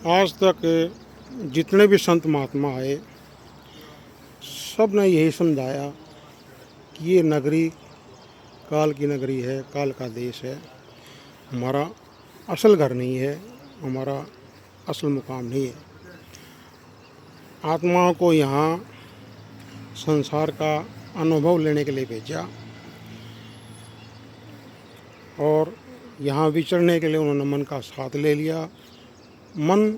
आज तक जितने भी संत महात्मा आए, सब ने यही समझाया कि ये नगरी काल की नगरी है, काल का देश है। हमारा असल घर नहीं है, हमारा असल मुकाम नहीं है। आत्माओं को यहाँ संसार का अनुभव लेने के लिए भेजा और यहाँ विचरने के लिए उन्होंने मन का साथ ले लिया। मन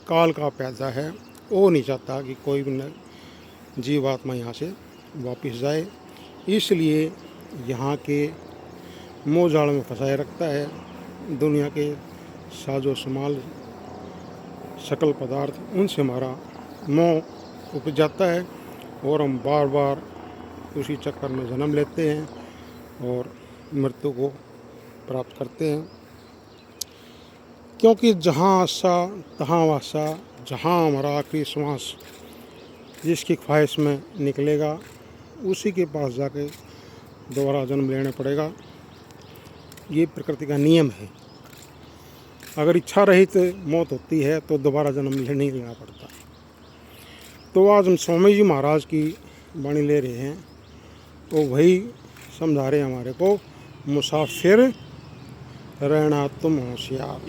काल का पैदा है, वो नहीं चाहता कि कोई भी जीवात्मा यहाँ से वापस जाए, इसलिए यहाँ के मोह जाल में फंसाए रखता है। दुनिया के साजो समाल सकल पदार्थ, उनसे हमारा मोह उपज जाता है और हम बार बार उसी चक्कर में जन्म लेते हैं और मृत्यु को प्राप्त करते हैं। क्योंकि जहाँ आशा तहाँ वासा, जहाँ हमारा आखिरी श्वास जिसकी ख्वाहिश में निकलेगा, उसी के पास जाके दोबारा जन्म लेना पड़ेगा। ये प्रकृति का नियम है। अगर इच्छा रहित मौत होती है तो दोबारा जन्म नहीं लेना पड़ता। तो आज हम स्वामी जी महाराज की वाणी ले रहे हैं, तो वही समझा रहे हैं हमारे को, मुसाफिर रहना तुम होशियार।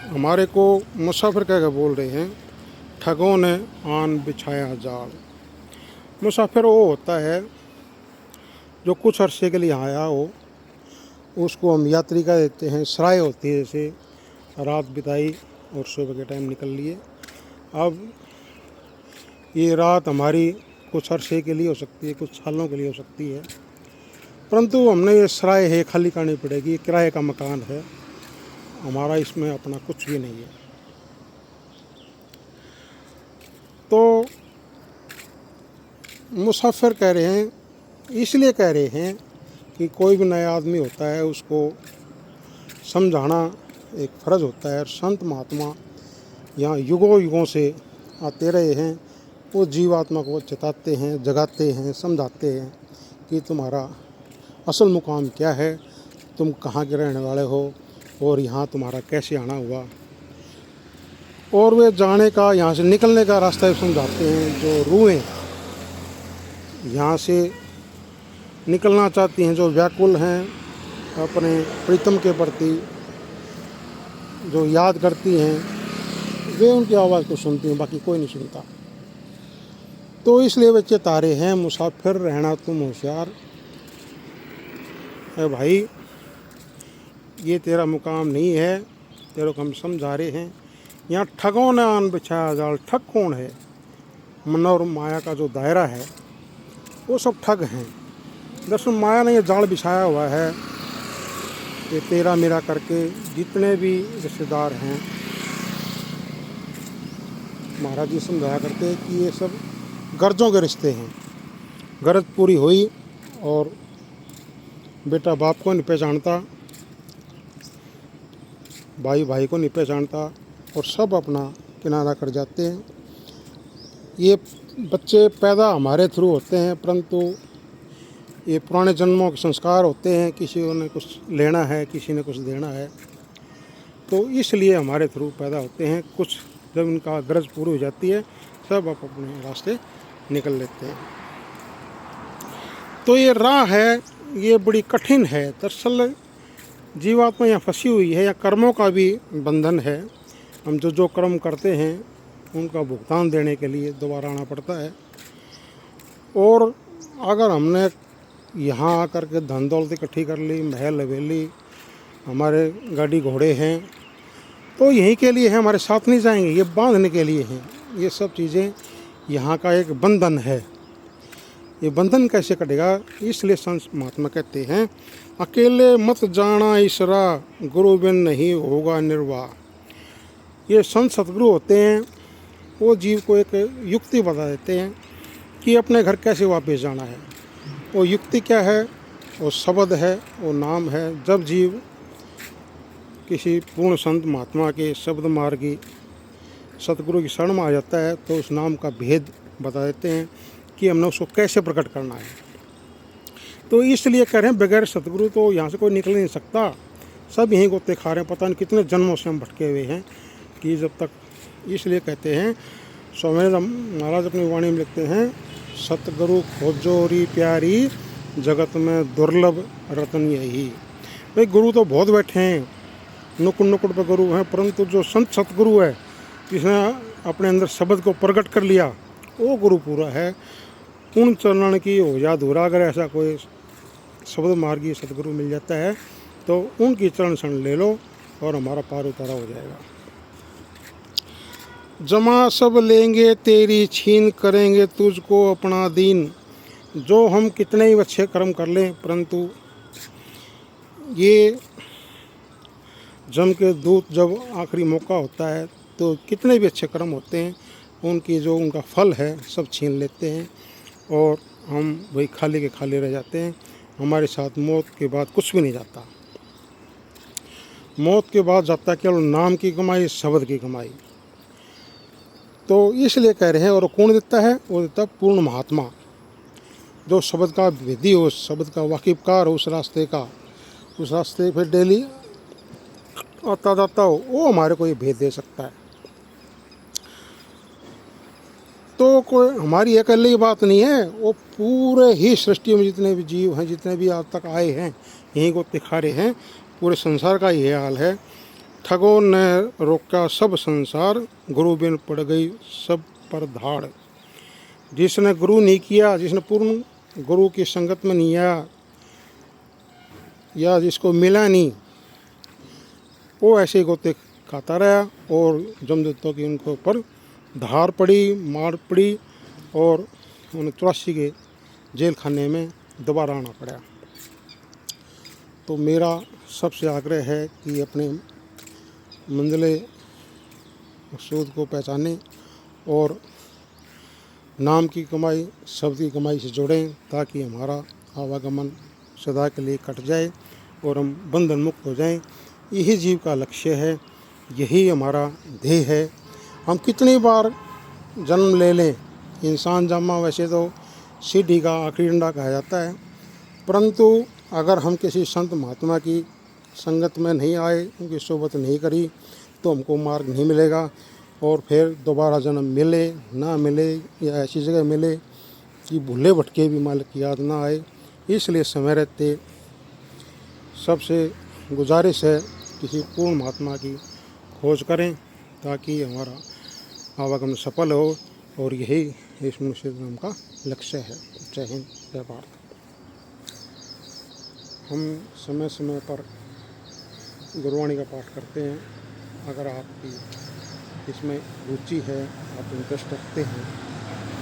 हमारे को मुसाफिर कह के बोल रहे हैं, ठगों ने आन बिछाया जाल। मुसाफिर वो होता है जो कुछ अरसे के लिए आया हो, उसको हम यात्री का देते हैं। सराय होती है, जैसे रात बिताई और सुबह के टाइम निकल लिए। अब ये रात हमारी कुछ अरसे के लिए हो सकती है, कुछ सालों के लिए हो सकती है, परंतु हमने ये सराय है खाली करनी पड़ेगी। किराए का मकान है, हमारा इसमें अपना कुछ भी नहीं है। तो मुसाफिर कह रहे हैं, इसलिए कह रहे हैं कि कोई भी नया आदमी होता है उसको समझाना एक फ़र्ज़ होता है। और संत महात्मा यहाँ युगों युगों से आते रहे हैं, वो जीवात्मा को चेताते हैं, जगाते हैं, समझाते हैं कि तुम्हारा असल मुकाम क्या है, तुम कहाँ के रहने वाले हो और यहाँ तुम्हारा कैसे आना हुआ। और वे जाने का, यहाँ से निकलने का रास्ता भी समझाते हैं। जो रूहें यहाँ से निकलना चाहती हैं, जो व्याकुल हैं अपने प्रीतम के प्रति, जो याद करती हैं, वे उनकी आवाज़ को सुनती हैं, बाकी कोई नहीं सुनता। तो इसलिए वे चेता रहे हैं, मुसाफिर रहना तुम होशियार। है भाई, ये तेरा मुकाम नहीं है, तेरे को हम समझा रहे हैं। यहाँ ठगों ने आन बिछाया जाल। ठग कौन है? मन और माया का जो दायरा है वो सब ठग हैं। दरअसल माया ने ये जाल बिछाया हुआ है, ये तेरा मेरा करके जितने भी रिश्तेदार हैं, महाराज जी समझाया करते हैं कि ये सब गर्जों के रिश्ते हैं। गरज पूरी हुई और बेटा बाप को नहीं पहचानता, भाई भाई को नहीं पहचानता और सब अपना किनारा कर जाते हैं। ये बच्चे पैदा हमारे थ्रू होते हैं, परंतु ये पुराने जन्मों के संस्कार होते हैं। किसी ने कुछ लेना है, किसी ने कुछ देना है, तो इसलिए हमारे थ्रू पैदा होते हैं। कुछ जब इनका गरज पूरी हो जाती है, सब अपने रास्ते निकल लेते हैं। तो ये राह है, ये बड़ी कठिन है। दरअसल जीवात्मा यहाँ फंसी हुई है, या कर्मों का भी बंधन है। हम जो कर्म करते हैं उनका भुगतान देने के लिए दोबारा आना पड़ता है। और अगर हमने यहाँ आकर के धन दौलत इकट्ठी कर ली, महल हवेली, हमारे गाड़ी घोड़े हैं, तो यहीं के लिए है, हमारे साथ नहीं जाएंगे, ये बांधने के लिए हैं। ये सब चीज़ें यहाँ का एक बंधन है। ये बंधन कैसे कटेगा? इसलिए संत महात्मा कहते हैं, अकेले मत जाना इस राह, गुरु बिन नहीं होगा निर्वाह। ये संत सतगुरु होते हैं, वो जीव को एक युक्ति बता देते हैं कि अपने घर कैसे वापस जाना है। वो युक्ति क्या है? वो शब्द है, वो नाम है। जब जीव किसी पूर्ण संत महात्मा के शब्द मार्गी सतगुरु की शरण में आ जाता है, तो उस नाम का भेद बता देते हैं कि हमने उसको कैसे प्रकट करना है। तो इसलिए कह रहे हैं, बगैर सतगुरु तो यहाँ से कोई निकल नहीं सकता। सब यहीं गोते खा रहे हैं। पता नहीं कितने जन्मों से हम भटके हुए हैं कि जब तक, इसलिए कहते हैं स्वामीनाथ महाराज अपनी वाणी में लिखते हैं, सतगुरु खोजोरी प्यारी जगत में दुर्लभ रतन यही। भाई गुरु तो बहुत बैठे हैं, नुकुड़ नुकुड़ पे गुरु हैं, परंतु जो संत सतगुरु है जिसने अपने अंदर शब्द को प्रकट कर लिया वो गुरु पूरा है। उन चरणन की हो जा अधूरा। अगर ऐसा कोई शब्द मार्गी सतगुरु मिल जाता है तो उनकी चरण शरण ले लो और हमारा पार उतारा हो जाएगा। जमा सब लेंगे तेरी छीन, करेंगे तुझको अपना दीन। जो हम कितने ही अच्छे कर्म कर लें, परंतु ये जम के दूत जब आखिरी मौका होता है तो कितने भी अच्छे कर्म होते हैं उनकी जो उनका फल है सब छीन लेते हैं और हम वही खाली के खाली रह जाते हैं। हमारे साथ मौत के बाद कुछ भी नहीं जाता। मौत के बाद जाता केवल नाम की कमाई, शब्द की कमाई। तो इसलिए कह रहे हैं, और कौन देता है? वो देता पूर्ण महात्मा, जो शब्द का विधि हो, शब्द का वाकिफकार हो, उस रास्ते फिर डेली आता जाता हो, वो हमारे को ये भेद दे सकता है। तो कोई हमारी अकेले की बात नहीं है, वो पूरे ही सृष्टि में जितने भी जीव हैं, जितने भी आज तक आए हैं, यहीं को तिखारे हैं, पूरे संसार का ये हाल है। ठगों ने रोका सब संसार, गुरु बिन पड़ गई सब पर धाड़। जिसने गुरु नहीं किया, जिसने पूर्ण गुरु की संगत में नहीं आया या जिसको मिला नहीं, वो ऐसे ही गोते खाता रहा और जमदूतों की उनको ऊपर धार पड़ी, मार पड़ी और उन्हें 84 के जेल खाने में दोबारा आना पड़ा। तो मेरा सबसे आग्रह है कि अपने मंजिले मकसूद को पहचानें और नाम की कमाई, शब्द की कमाई से जुड़ें, ताकि हमारा आवागमन सदा के लिए कट जाए और हम बंधन मुक्त हो जाएं। यही जीव का लक्ष्य है, यही हमारा ध्येय है। हम कितनी बार जन्म ले लें, इंसान जन्मा वैसे तो सीढ़ी का आखिरी डंडा कहा जाता है, परंतु अगर हम किसी संत महात्मा की संगत में नहीं आए, उनकी सोबत नहीं करी, तो हमको मार्ग नहीं मिलेगा। और फिर दोबारा जन्म मिले ना मिले या ऐसी जगह मिले कि भूले भटके भी मालिक की याद ना आए। इसलिए समय रहते सबसे गुजारिश है किसी पूर्ण महात्मा की खोज करें, ताकि हमारा आवागमन सफल हो, और यही इस मनुष्य जन्म का लक्ष्य है। जय हिंद, जय भारत। हम समय समय पर गुरुवाणी का पाठ करते हैं। अगर आपकी इसमें रुचि है, आप इंटरेस्ट रखते हैं,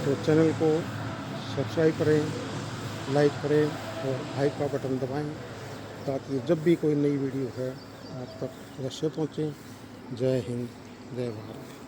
तो चैनल को सब्सक्राइब करें, लाइक करें और हाई का बटन दबाएं, ताकि जब भी कोई नई वीडियो है आप तक अवश्य पहुँचे। जय हिंद, जय भारत।